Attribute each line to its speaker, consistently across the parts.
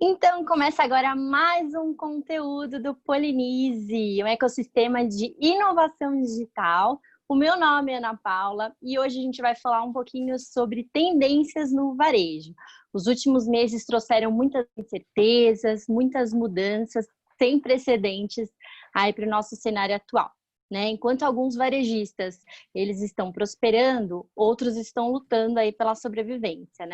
Speaker 1: Então, começa agora mais um conteúdo do Polinize, um ecossistema de inovação digital. O meu nome é Ana Paula e hoje a gente vai falar um pouquinho sobre tendências no varejo. Os últimos meses trouxeram muitas incertezas, muitas mudanças sem precedentes aí para o nosso cenário atual. Enquanto alguns varejistas eles estão prosperando, outros estão lutando aí pela sobrevivência,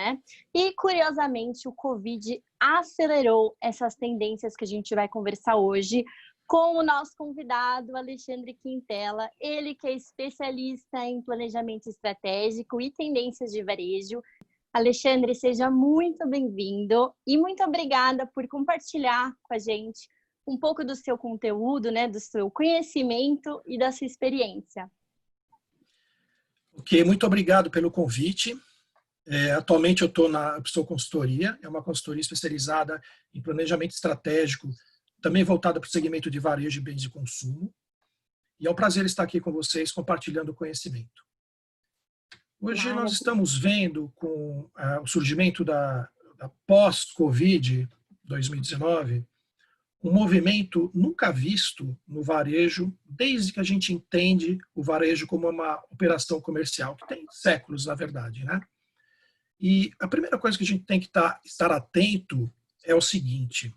Speaker 1: E, curiosamente, o Covid acelerou essas tendências que a gente vai conversar hoje com o nosso convidado, Alexandre Quintela, ele que é especialista em planejamento estratégico e tendências de varejo. Alexandre, seja muito bem-vindo e muito obrigada por compartilhar com a gente um pouco do seu conteúdo, do seu conhecimento e da sua experiência.
Speaker 2: Ok, muito obrigado pelo convite. Atualmente eu estou na Upsol Consultoria, é uma consultoria especializada em planejamento estratégico, também voltada para o segmento de varejo e bens de consumo. E é um prazer estar aqui com vocês compartilhando o conhecimento. Hoje nós estamos vendo com o surgimento da pós-Covid 2019, um movimento nunca visto no varejo, desde que a gente entende o varejo como uma operação comercial, que tem séculos, na verdade, E a primeira coisa que a gente tem que estar atento é o seguinte: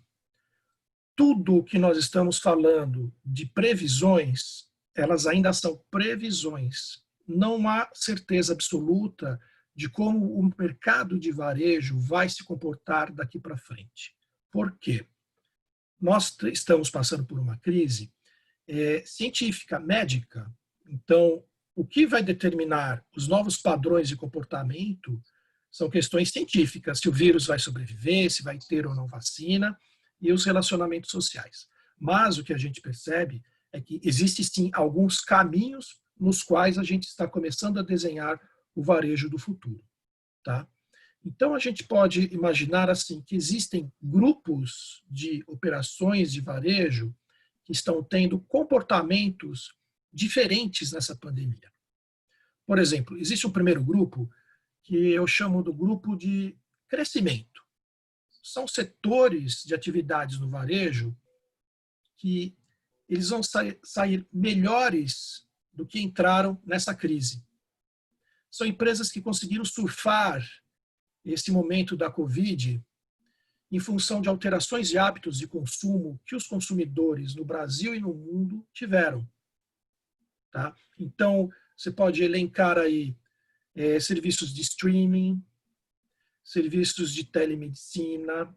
Speaker 2: tudo que nós estamos falando de previsões, elas ainda são previsões. Não há certeza absoluta de como o mercado de varejo vai se comportar daqui para frente. Por quê? Nós estamos passando por uma crise científica, médica. Então, o que vai determinar os novos padrões de comportamento são questões científicas, se o vírus vai sobreviver, se vai ter ou não vacina, e os relacionamentos sociais. Mas o que a gente percebe é que existem sim alguns caminhos nos quais a gente está começando a desenhar o varejo do futuro. Então, a gente pode imaginar assim que existem grupos de operações de varejo que estão tendo comportamentos diferentes nessa pandemia. Por exemplo, existe um primeiro grupo que eu chamo do grupo de crescimento. São setores de atividades no varejo que eles vão sair melhores do que entraram nessa crise. São empresas que conseguiram surfar esse momento da Covid em função de alterações de hábitos de consumo que os consumidores no Brasil e no mundo tiveram. Então, você pode elencar aí serviços de streaming, serviços de telemedicina,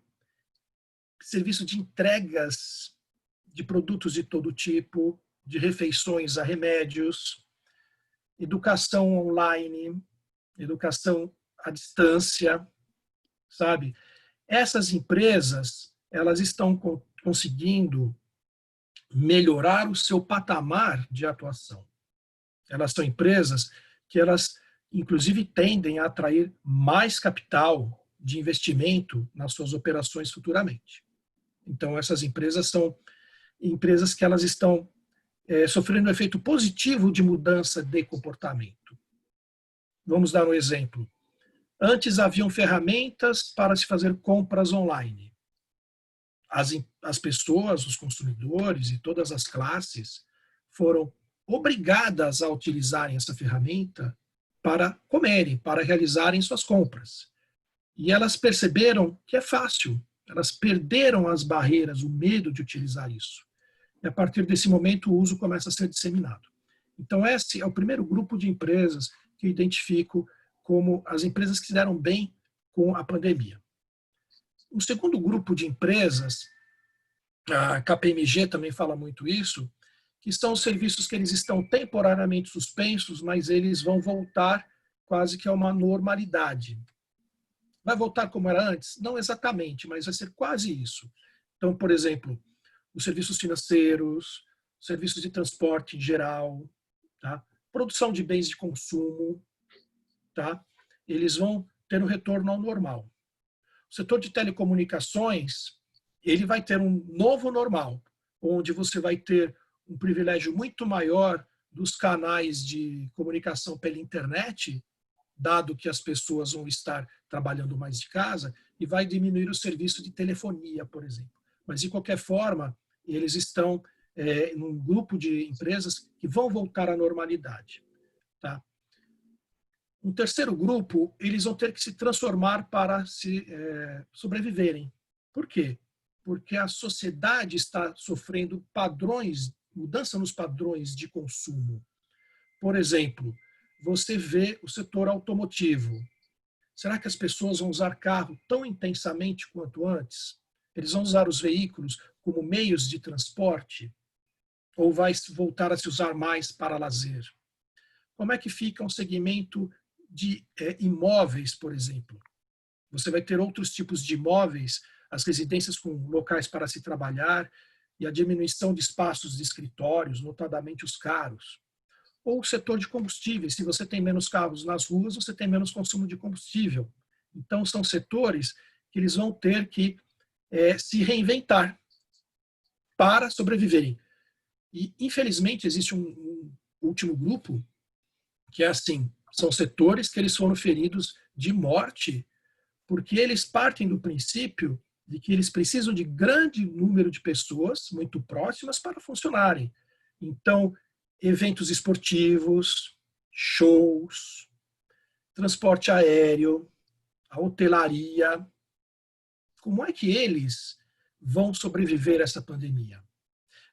Speaker 2: serviço de entregas de produtos de todo tipo, de refeições a remédios, educação online, educação à distância, sabe? Essas empresas, elas estão conseguindo melhorar o seu patamar de atuação. Elas são empresas que elas, inclusive, tendem a atrair mais capital de investimento nas suas operações futuramente. Então, essas empresas são empresas que elas estão sofrendo um efeito positivo de mudança de comportamento. Vamos dar um exemplo. Antes haviam ferramentas para se fazer compras online. As pessoas, os consumidores e todas as classes foram obrigadas a utilizarem essa ferramenta para comerem, para realizarem suas compras. E elas perceberam que é fácil. Elas perderam as barreiras, o medo de utilizar isso. E a partir desse momento o uso começa a ser disseminado. Então esse é o primeiro grupo de empresas que eu identifico como as empresas que se deram bem com a pandemia. O segundo grupo de empresas, a KPMG também fala muito isso, que são os serviços que eles estão temporariamente suspensos, mas eles vão voltar quase que a uma normalidade. Vai voltar como era antes? Não exatamente, mas vai ser quase isso. Então, por exemplo, os serviços financeiros, serviços de transporte em geral, produção de bens de consumo, eles vão ter um retorno ao normal. O setor de telecomunicações, ele vai ter um novo normal, onde você vai ter um privilégio muito maior dos canais de comunicação pela internet dado que as pessoas vão estar trabalhando mais de casa, e vai diminuir o serviço de telefonia, por exemplo. Mas, de qualquer forma, eles estão num grupo de empresas que vão voltar à normalidade. Tá? Um terceiro grupo, eles vão ter que se transformar para sobreviverem. Por quê? Porque a sociedade está sofrendo mudança nos padrões de consumo. Por exemplo, você vê o setor automotivo. Será que as pessoas vão usar carro tão intensamente quanto antes? Eles vão usar os veículos como meios de transporte? Ou vai voltar a se usar mais para lazer? Como é que fica um segmento de imóveis, por exemplo? Você vai ter outros tipos de imóveis, as residências com locais para se trabalhar e a diminuição de espaços de escritórios, notadamente os caros. Ou o setor de combustíveis. Se você tem menos carros nas ruas, você tem menos consumo de combustível. Então, são setores que eles vão ter que se reinventar para sobreviverem. E, infelizmente, existe um último grupo que é assim, são setores que eles foram feridos de morte porque eles partem do princípio de que eles precisam de grande número de pessoas muito próximas para funcionarem. Então, eventos esportivos, shows, transporte aéreo, a hotelaria. Como é que eles vão sobreviver a essa pandemia?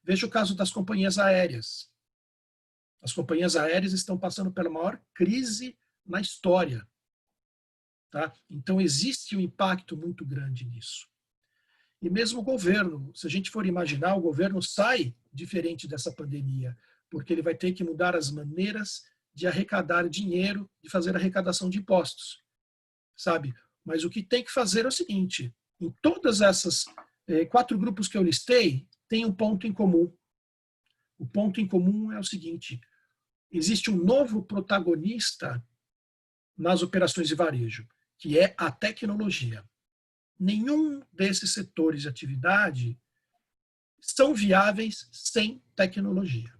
Speaker 2: Veja o caso das companhias aéreas. As companhias aéreas estão passando pela maior crise na história. Tá? Então, existe um impacto muito grande nisso. E mesmo o governo, se a gente for imaginar, o governo sai diferente dessa pandemia, porque ele vai ter que mudar as maneiras de arrecadar dinheiro, de fazer arrecadação de impostos, sabe? Mas o que tem que fazer é o seguinte, em todas essas 4 grupos que eu listei, tem um ponto em comum. O ponto em comum é o seguinte, existe um novo protagonista nas operações de varejo, que é a tecnologia. Nenhum desses setores de atividade são viáveis sem tecnologia,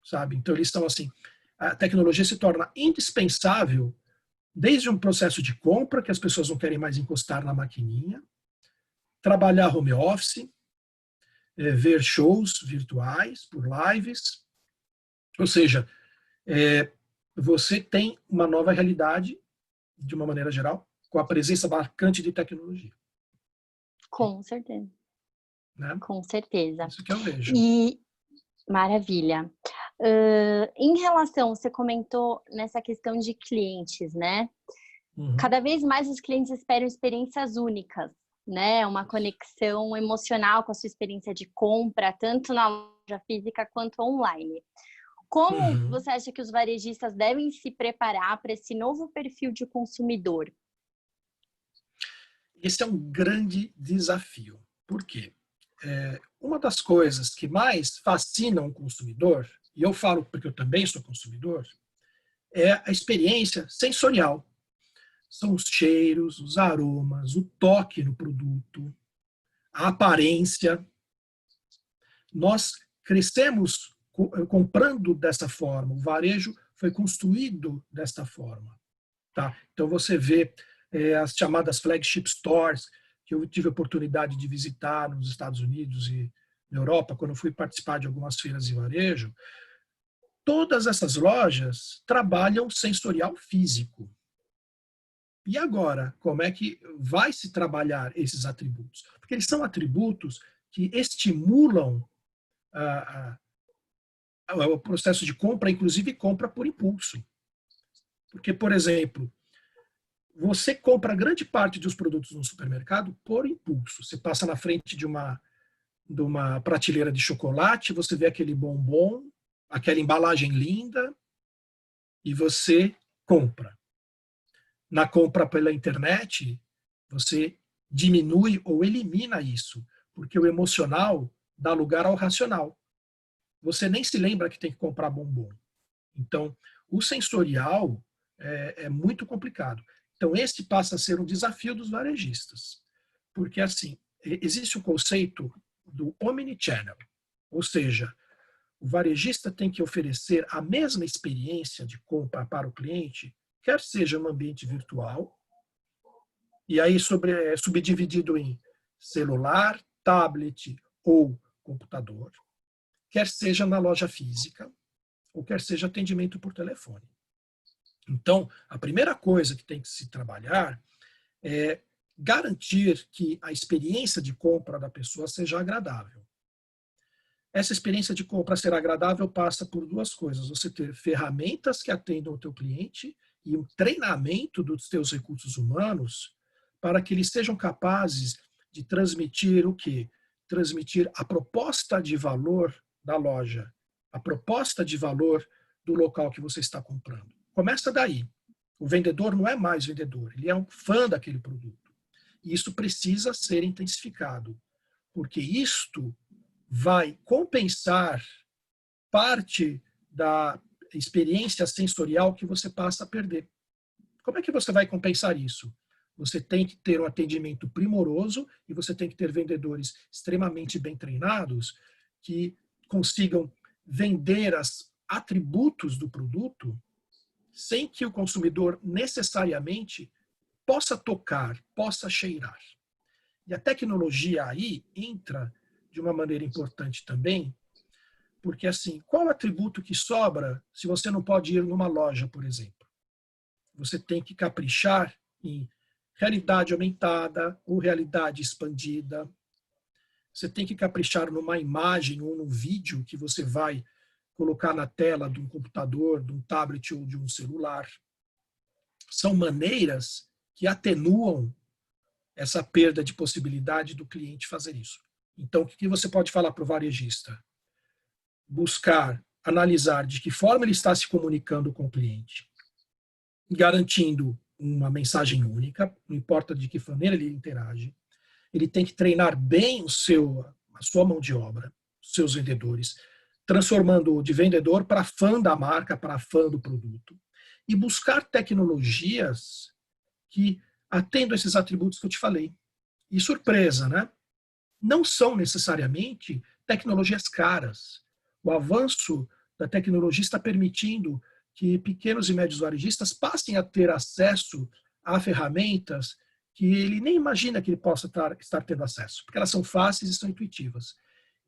Speaker 2: sabe? Então, eles estão assim, a tecnologia se torna indispensável desde um processo de compra, que as pessoas não querem mais encostar na maquininha, trabalhar home office, ver shows virtuais, por lives, ou seja, você tem uma nova realidade, de uma maneira geral, com a presença marcante de tecnologia.
Speaker 1: Com certeza.
Speaker 2: Né?
Speaker 1: Com certeza.
Speaker 2: Isso que eu vejo.
Speaker 1: E maravilha. Em relação, você comentou nessa questão de clientes, né?
Speaker 2: Uhum.
Speaker 1: Cada vez mais os clientes esperam experiências únicas, né? Uma conexão emocional com a sua experiência de compra, tanto na loja física quanto online. Como você acha que os varejistas devem se preparar para esse novo perfil de consumidor?
Speaker 2: Esse é um grande desafio. Por quê? Uma das coisas que mais fascinam o consumidor, e eu falo porque eu também sou consumidor, é a experiência sensorial. São os cheiros, os aromas, o toque no produto, a aparência. Nós crescemos comprando dessa forma. O varejo foi construído desta forma. Tá? Então, você vê as chamadas flagship stores, que eu tive a oportunidade de visitar nos Estados Unidos e na Europa, quando eu fui participar de algumas feiras de varejo. Todas essas lojas trabalham sensorial físico. E agora, como é que vai se trabalhar esses atributos? Porque eles são atributos que estimulam o processo de compra, inclusive compra por impulso. Porque, por exemplo, você compra grande parte dos produtos no supermercado por impulso. Você passa na frente de uma prateleira de chocolate, você vê aquele bombom, aquela embalagem linda, e você compra. Na compra pela internet, você diminui ou elimina isso, porque o emocional dá lugar ao racional. Você nem se lembra que tem que comprar bombom. Então, o sensorial é muito complicado. Então, esse passa a ser um desafio dos varejistas. Porque, assim, existe o conceito do omnichannel, ou seja, o varejista tem que oferecer a mesma experiência de compra para o cliente quer seja no ambiente virtual, e aí é subdividido em celular, tablet ou computador, quer seja na loja física, ou quer seja atendimento por telefone. Então, a primeira coisa que tem que se trabalhar é garantir que a experiência de compra da pessoa seja agradável. Essa experiência de compra ser agradável passa por duas coisas. Você ter ferramentas que atendam o teu cliente e um treinamento dos teus recursos humanos para que eles sejam capazes de transmitir o quê? Transmitir a proposta de valor da loja, a proposta de valor do local que você está comprando. Começa daí. O vendedor não é mais vendedor, ele é um fã daquele produto. E isso precisa ser intensificado, porque isto vai compensar parte da experiência sensorial que você passa a perder. Como é que você vai compensar isso? Você tem que ter um atendimento primoroso e você tem que ter vendedores extremamente bem treinados que consigam vender os atributos do produto sem que o consumidor necessariamente possa tocar, possa cheirar. E a tecnologia aí entra de uma maneira importante também, porque assim, qual atributo que sobra se você não pode ir numa loja, por exemplo? Você tem que caprichar em realidade aumentada ou realidade expandida. Você tem que caprichar numa imagem ou num vídeo que você vai colocar na tela de um computador, de um tablet ou de um celular. São maneiras que atenuam essa perda de possibilidade do cliente fazer isso. Então, o que você pode falar para o varejista? Buscar, analisar de que forma ele está se comunicando com o cliente, garantindo uma mensagem única, não importa de que maneira ele interage. Ele tem que treinar bem a sua mão de obra, os seus vendedores, transformando-o de vendedor para fã da marca, para fã do produto. E buscar tecnologias que atendam esses atributos que eu te falei. E surpresa, né? Não são necessariamente tecnologias caras. O avanço da tecnologia está permitindo que pequenos e médios varejistas passem a ter acesso a ferramentas que ele nem imagina que ele possa estar tendo acesso, porque elas são fáceis e são intuitivas.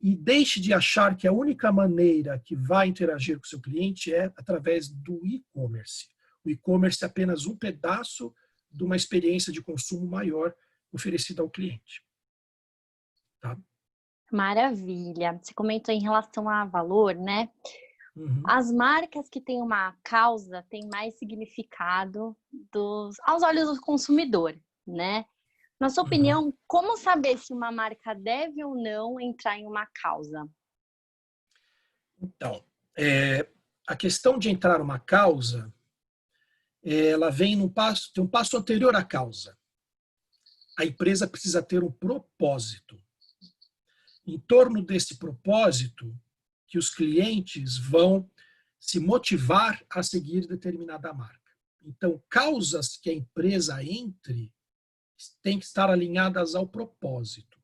Speaker 2: E deixe de achar que a única maneira que vai interagir com o seu cliente é através do e-commerce. O e-commerce é apenas um pedaço de uma experiência de consumo maior oferecida ao cliente. Tá?
Speaker 1: Maravilha. Você comentou em relação a valor, né?
Speaker 2: Uhum.
Speaker 1: As marcas que têm uma causa têm mais significado aos olhos do consumidor, né? Na sua opinião, como saber se uma marca deve ou não entrar em uma causa?
Speaker 2: Então, a questão de entrar uma causa, ela vem tem um passo anterior à causa. A empresa precisa ter um propósito. Em torno desse propósito, que os clientes vão se motivar a seguir determinada marca. Então, causas que a empresa entre têm que estar alinhadas ao propósito.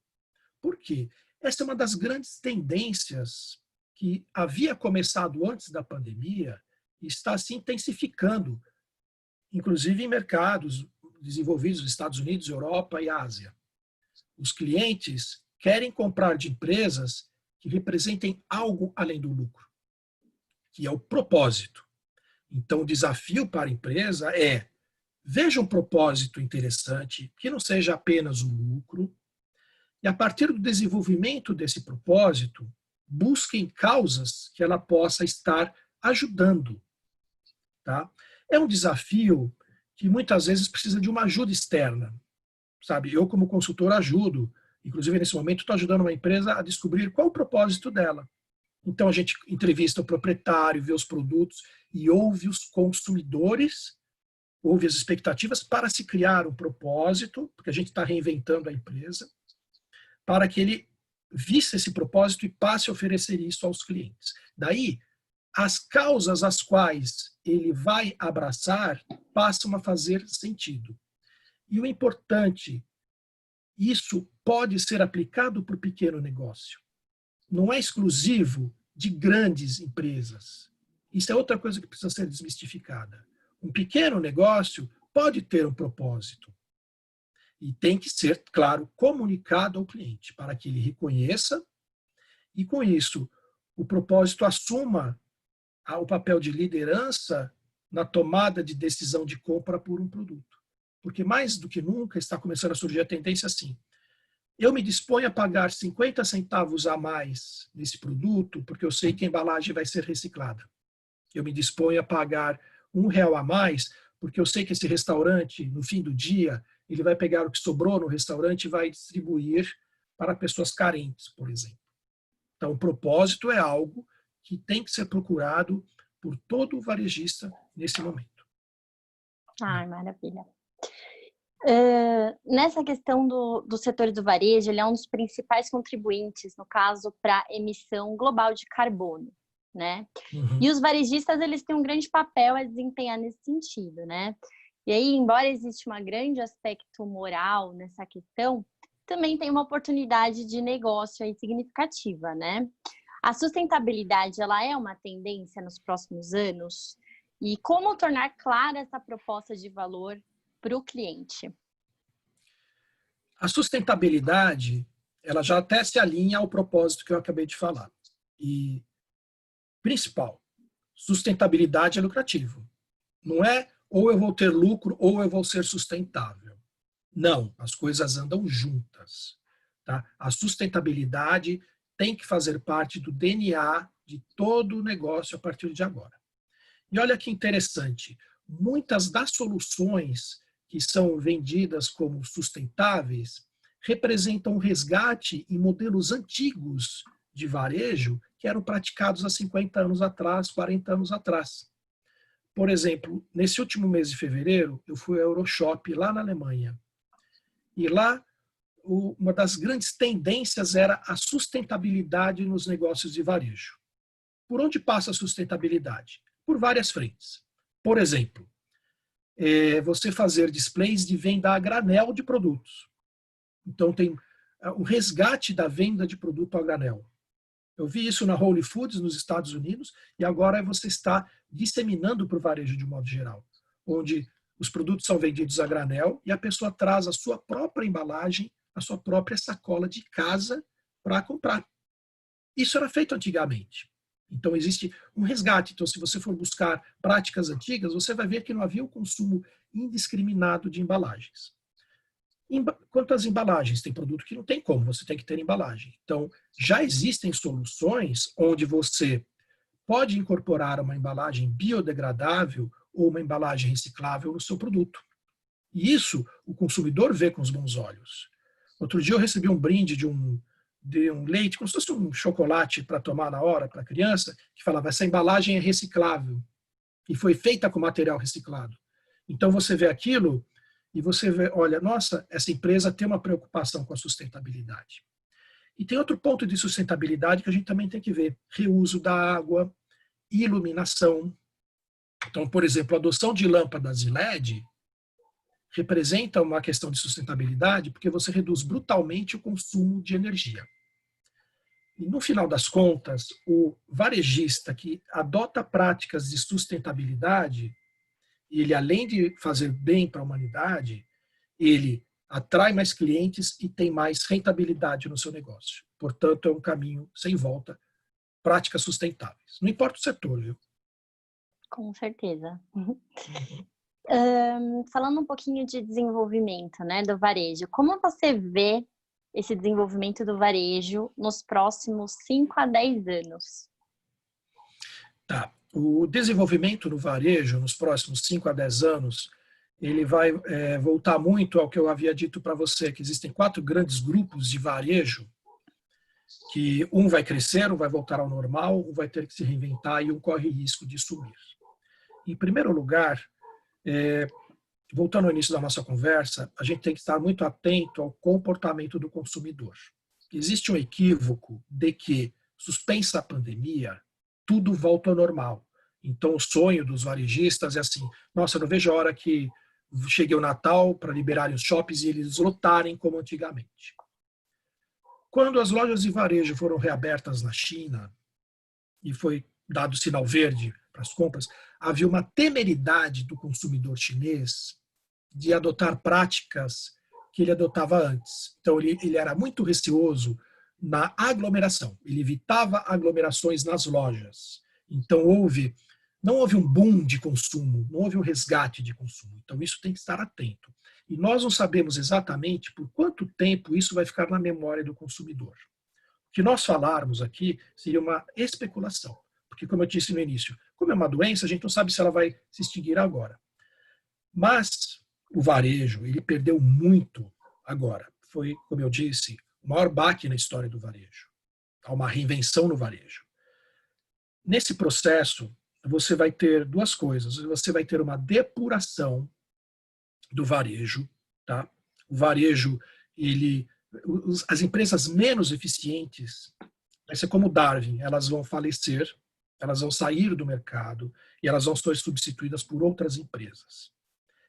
Speaker 2: Por quê? Essa é uma das grandes tendências que havia começado antes da pandemia e está se intensificando, inclusive em mercados desenvolvidos, Estados Unidos, Europa e Ásia. Os clientes querem comprar de empresas que representem algo além do lucro, que é o propósito. Então, o desafio para a empresa é: veja um propósito interessante, que não seja apenas o lucro, e a partir do desenvolvimento desse propósito, busquem causas que ela possa estar ajudando. Tá? É um desafio que muitas vezes precisa de uma ajuda externa. Sabe? Eu, como consultor, ajudo. Inclusive, nesse momento, estou ajudando uma empresa a descobrir qual o propósito dela. Então, a gente entrevista o proprietário, vê os produtos e ouve os consumidores, ouve as expectativas para se criar um propósito, porque a gente está reinventando a empresa, para que ele vista esse propósito e passe a oferecer isso aos clientes. Daí, as causas às quais ele vai abraçar passam a fazer sentido. E o importante, isso pode ser aplicado para o pequeno negócio. Não é exclusivo de grandes empresas. Isso é outra coisa que precisa ser desmistificada. Um pequeno negócio pode ter um propósito e tem que ser, claro, comunicado ao cliente para que ele reconheça e, com isso, o propósito assuma o papel de liderança na tomada de decisão de compra por um produto. Porque, mais do que nunca, está começando a surgir a tendência assim. Eu me disponho a pagar 50 centavos a mais nesse produto porque eu sei que a embalagem vai ser reciclada. Eu me disponho a pagar R$1 a mais porque eu sei que esse restaurante, no fim do dia, ele vai pegar o que sobrou no restaurante e vai distribuir para pessoas carentes, por exemplo. Então, o propósito é algo que tem que ser procurado por todo varejista nesse momento.
Speaker 1: Ai, maravilha. Nessa questão do setor do varejo, ele é um dos principais contribuintes, no caso, para a emissão global de carbono, né?
Speaker 2: Uhum.
Speaker 1: E os varejistas, eles têm um grande papel a desempenhar nesse sentido, né? E aí, embora exista um grande aspecto moral nessa questão, também tem uma oportunidade de negócio aí significativa, né? A sustentabilidade, ela é uma tendência nos próximos anos? E como tornar clara essa proposta de valor para o cliente?
Speaker 2: A sustentabilidade, ela já até se alinha ao propósito que eu acabei de falar. E, principal, sustentabilidade é lucrativo. Não é ou eu vou ter lucro ou eu vou ser sustentável. Não, as coisas andam juntas. Tá? A sustentabilidade tem que fazer parte do DNA de todo o negócio a partir de agora. E olha que interessante, muitas das soluções que são vendidas como sustentáveis representam um resgate em modelos antigos de varejo que eram praticados há 50 anos atrás, 40 anos atrás. Por exemplo, nesse último mês de fevereiro, eu fui ao Euroshop lá na Alemanha. E lá, uma das grandes tendências era a sustentabilidade nos negócios de varejo. Por onde passa a sustentabilidade? Por várias frentes. Por exemplo, você fazer displays de venda a granel de produtos. Então, tem o resgate da venda de produto a granel. Eu vi isso na Whole Foods, nos Estados Unidos, e agora você está disseminando para o varejo de modo geral, onde os produtos são vendidos a granel e a pessoa traz a sua própria embalagem, a sua própria sacola de casa para comprar. Isso era feito antigamente. Então, existe um resgate. Então, se você for buscar práticas antigas, você vai ver que não havia o consumo indiscriminado de embalagens. Quanto às embalagens, tem produto que não tem como, você tem que ter embalagem. Então, já existem soluções onde você pode incorporar uma embalagem biodegradável ou uma embalagem reciclável no seu produto. E isso o consumidor vê com os bons olhos. Outro dia eu recebi um brinde de um leite, como se fosse um chocolate para tomar na hora para a criança, que falava, essa embalagem é reciclável e foi feita com material reciclado. Então você vê aquilo e você vê, olha, nossa, essa empresa tem uma preocupação com a sustentabilidade. E tem outro ponto de sustentabilidade que a gente também tem que ver, reuso da água, iluminação. Então, por exemplo, a adoção de lâmpadas de LED representa uma questão de sustentabilidade porque você reduz brutalmente o consumo de energia. E, no final das contas, o varejista que adota práticas de sustentabilidade, ele, além de fazer bem para a humanidade, ele atrai mais clientes e tem mais rentabilidade no seu negócio. Portanto, é um caminho sem volta, práticas sustentáveis. Não importa o setor, viu?
Speaker 1: Com certeza. Falando um pouquinho de desenvolvimento, né, do varejo, como você vê esse desenvolvimento do varejo nos próximos 5 a 10 anos?
Speaker 2: Tá. O desenvolvimento no varejo nos próximos 5 a 10 anos, ele vai voltar muito ao que eu havia dito para você, que existem 4 grandes grupos de varejo, que um vai crescer, um vai voltar ao normal, um vai ter que se reinventar e um corre risco de sumir. Em primeiro lugar, voltando ao início da nossa conversa, a gente tem que estar muito atento ao comportamento do consumidor. Existe um equívoco de que, suspensa a pandemia, tudo volta ao normal. Então, o sonho dos varejistas é assim, nossa, eu não vejo a hora que chegue o Natal para liberarem os shoppings e eles lotarem como antigamente. Quando as lojas de varejo foram reabertas na China e foi dado sinal verde para as compras, havia uma temeridade do consumidor chinês de adotar práticas que ele adotava antes. Então, ele era muito receoso na aglomeração. Ele evitava aglomerações nas lojas. Então, não houve um boom de consumo, não houve um resgate de consumo. Então, isso tem que estar atento. E nós não sabemos exatamente por quanto tempo isso vai ficar na memória do consumidor. O que nós falarmos aqui seria uma especulação. Porque, como eu disse no início, como é uma doença, a gente não sabe se ela vai se extinguir agora. Mas o varejo, ele perdeu muito agora. Foi, como eu disse, o maior baque na história do varejo. Há uma reinvenção no varejo. Nesse processo, você vai ter duas coisas. Você vai ter uma depuração do varejo. Tá? O varejo, as empresas menos eficientes, vai ser como Darwin, elas vão falecer, elas vão sair do mercado e elas vão ser substituídas por outras empresas.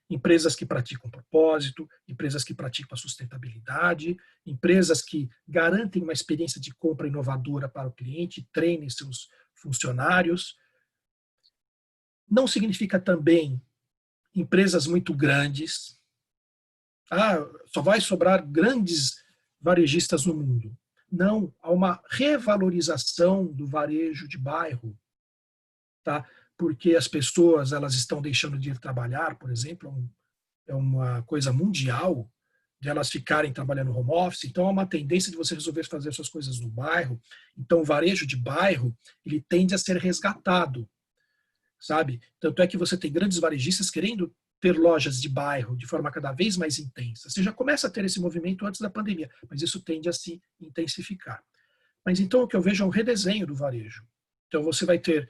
Speaker 2: Empresas que praticam propósito, empresas que praticam a sustentabilidade, empresas que garantem uma experiência de compra inovadora para o cliente, treinem seus funcionários. Não significa também empresas muito grandes. Só vai sobrar grandes varejistas no mundo. Não, há uma revalorização do varejo de bairro, tá? Porque as pessoas elas estão deixando de ir trabalhar, por exemplo, é uma coisa mundial de elas ficarem trabalhando no home office, então há uma tendência de você resolver fazer suas coisas no bairro. Então o varejo de bairro, ele tende a ser resgatado, sabe? Tanto é que você tem grandes varejistas querendo ter lojas de bairro de forma cada vez mais intensa. Você já começa a ter esse movimento antes da pandemia, mas isso tende a se intensificar. Mas então o que eu vejo é um redesenho do varejo. Então você vai ter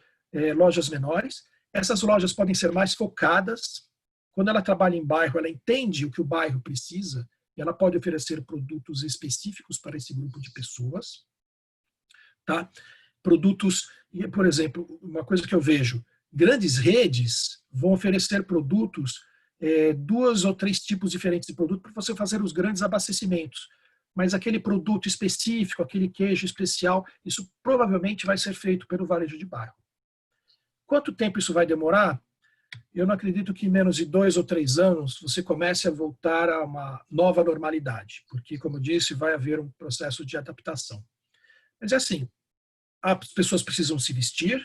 Speaker 2: lojas menores, essas lojas podem ser mais focadas. Quando ela trabalha em bairro, ela entende o que o bairro precisa e ela pode oferecer produtos específicos para esse grupo de pessoas. Tá? Produtos, por exemplo, uma coisa que eu vejo, grandes redes vão oferecer produtos, 2 ou 3 tipos diferentes de produto para você fazer os grandes abastecimentos. Mas aquele produto específico, aquele queijo especial, isso provavelmente vai ser feito pelo varejo de bairro. Quanto tempo isso vai demorar? Eu não acredito que em menos de 2 ou 3 anos você comece a voltar a uma nova normalidade, porque, como eu disse, vai haver um processo de adaptação. Mas é assim, as pessoas precisam se vestir,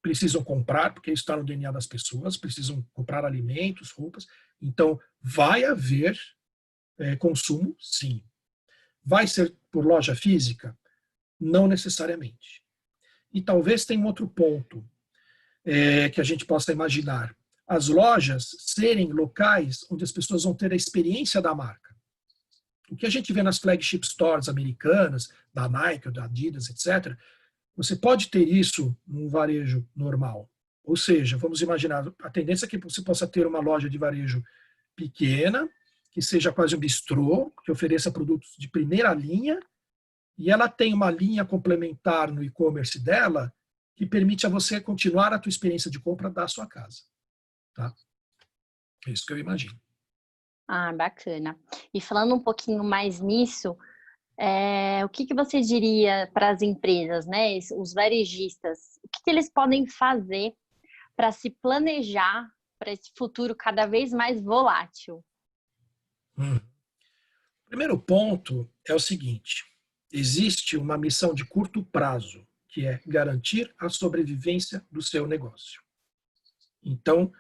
Speaker 2: precisam comprar, porque isso está no DNA das pessoas, precisam comprar alimentos, roupas. Então, vai haver consumo, sim. Vai ser por loja física? Não necessariamente. E talvez tenha um outro ponto que a gente possa imaginar. As lojas serem locais onde as pessoas vão ter a experiência da marca. O que a gente vê nas flagship stores americanas, da Nike, da Adidas, etc., você pode ter isso num varejo normal. Ou seja, vamos imaginar, a tendência é que você possa ter uma loja de varejo pequena, que seja quase um bistrô, que ofereça produtos de primeira linha, e ela tem uma linha complementar no e-commerce dela, que permite a você continuar a tua experiência de compra da sua casa. Tá? É isso que eu imagino.
Speaker 1: Bacana. E falando um pouquinho mais nisso, o que você diria para as empresas, né, os varejistas, o que eles podem fazer para se planejar para esse futuro cada vez mais volátil?
Speaker 2: O primeiro ponto é o seguinte: existe uma missão de curto prazo, que é garantir a sobrevivência do seu negócio. Então,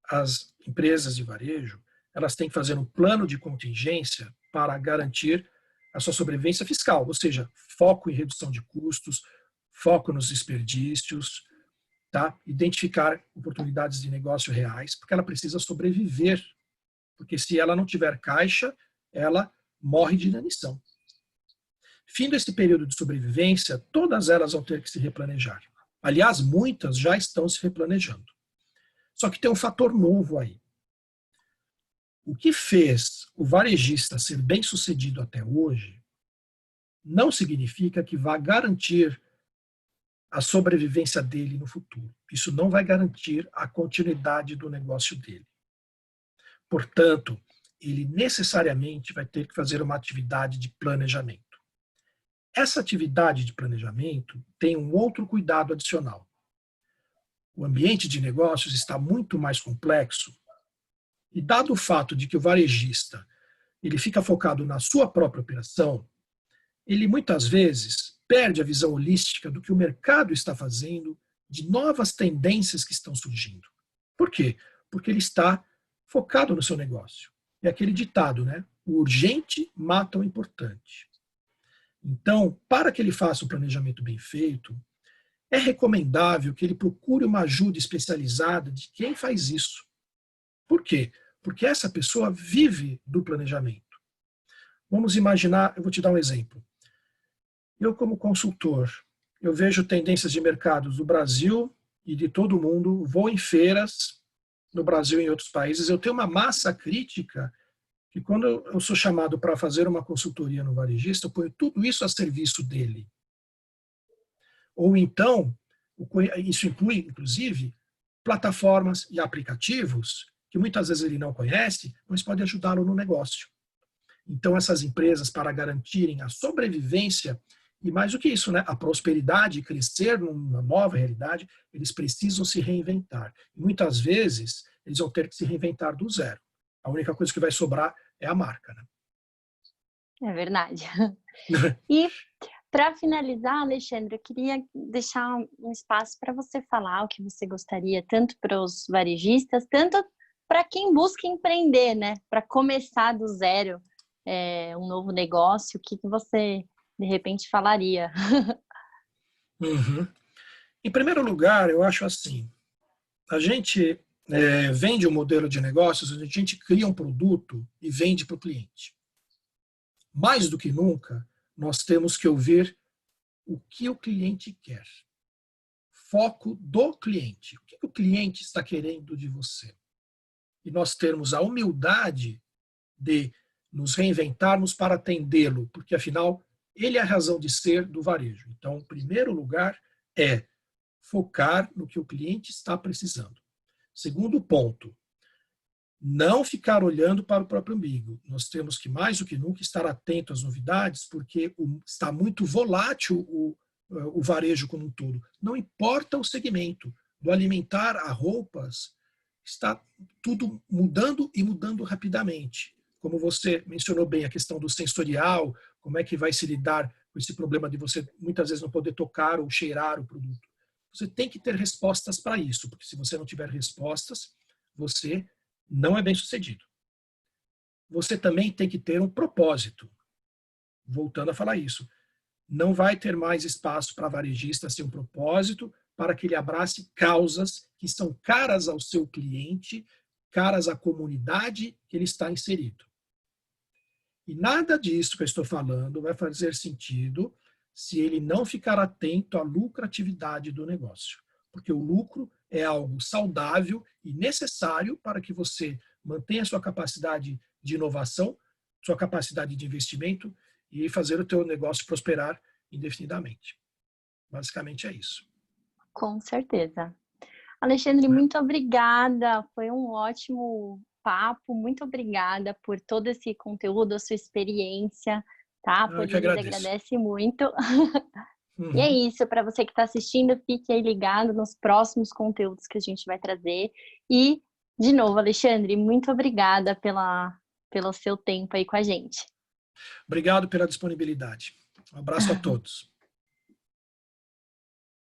Speaker 2: as empresas de varejo, elas têm que fazer um plano de contingência para garantir a sua sobrevivência fiscal, ou seja, foco em redução de custos, foco nos desperdícios, tá? Identificar oportunidades de negócio reais, porque ela precisa sobreviver, porque se ela não tiver caixa, ela morre de inanição. Fim desse período de sobrevivência, todas elas vão ter que se replanejar. Aliás, muitas já estão se replanejando. Só que tem um fator novo aí. O que fez o varejista ser bem-sucedido até hoje não significa que vá garantir a sobrevivência dele no futuro. Isso não vai garantir a continuidade do negócio dele. Portanto, ele necessariamente vai ter que fazer uma atividade de planejamento. Essa atividade de planejamento tem um outro cuidado adicional. o ambiente de negócios está muito mais complexo, e dado o fato de que o varejista ele fica focado na sua própria operação, ele muitas vezes perde a visão holística do que o mercado está fazendo, de novas tendências que estão surgindo. Por quê? Porque ele está focado no seu negócio. É aquele ditado, né? O urgente mata o importante. Então, para que ele faça um planejamento bem feito, é recomendável que ele procure uma ajuda especializada de quem faz isso. Por quê? Porque essa pessoa vive do planejamento. Vamos imaginar, eu vou te dar um exemplo. Eu, como consultor, eu vejo tendências de mercados do Brasil e de todo o mundo, vou em feiras no Brasil e em outros países, eu tenho uma massa crítica que quando eu sou chamado para fazer uma consultoria no varejista, eu ponho tudo isso a serviço dele. Ou então, isso inclui, inclusive, plataformas e aplicativos que muitas vezes ele não conhece, mas pode ajudá-lo no negócio. Então, essas empresas, para garantirem a sobrevivência e mais do que isso, né, a prosperidade e crescer numa nova realidade, eles precisam se reinventar. E muitas vezes, eles vão ter que se reinventar do zero. A única coisa que vai sobrar é a marca. Né?
Speaker 1: É verdade. E, para finalizar, Alexandre, eu queria deixar um espaço para você falar o que você gostaria, tanto para os varejistas, tanto para quem busca empreender, né? Para começar do zero um novo negócio, o que você, de repente, falaria?
Speaker 2: Uhum. Em primeiro lugar, eu acho assim, a gente vende um modelo de negócios onde a gente cria um produto e vende para o cliente. Mais do que nunca, nós temos que ouvir o que o cliente quer. Foco do cliente. O que o cliente está querendo de você? E nós termos a humildade de nos reinventarmos para atendê-lo, porque afinal ele é a razão de ser do varejo. Então, em primeiro lugar, é focar no que o cliente está precisando. Segundo ponto, não ficar olhando para o próprio umbigo. Nós temos que, mais do que nunca, estar atento às novidades, porque está muito volátil o varejo como um todo. Não importa o segmento, do alimentar a roupas, está tudo mudando e mudando rapidamente. Como você mencionou bem, a questão do sensorial, como é que vai se lidar com esse problema de você muitas vezes não poder tocar ou cheirar o produto. Você tem que ter respostas para isso, porque se você não tiver respostas, você não é bem sucedido. Você também tem que ter um propósito. Voltando a falar isso, não vai ter mais espaço para varejista sem um propósito, para que ele abrace causas que são caras ao seu cliente, caras à comunidade que ele está inserido. E nada disso que eu estou falando vai fazer sentido se ele não ficar atento à lucratividade do negócio. Porque o lucro é algo saudável e necessário para que você mantenha sua capacidade de inovação, sua capacidade de investimento e fazer o teu negócio prosperar indefinidamente. Basicamente é isso.
Speaker 1: Com certeza. Alexandre, muito obrigada. Foi um ótimo papo. Muito obrigada por todo esse conteúdo, a sua experiência. Tá? A
Speaker 2: Eu que
Speaker 1: Poliniz
Speaker 2: agradeço.
Speaker 1: agradece muito. E é
Speaker 2: Uhum.
Speaker 1: isso. Para você que está assistindo, fique aí ligado nos próximos conteúdos que a gente vai trazer. E, de novo, Alexandre, muito obrigada pelo seu tempo aí com a gente.
Speaker 2: Obrigado pela disponibilidade. Um abraço a todos.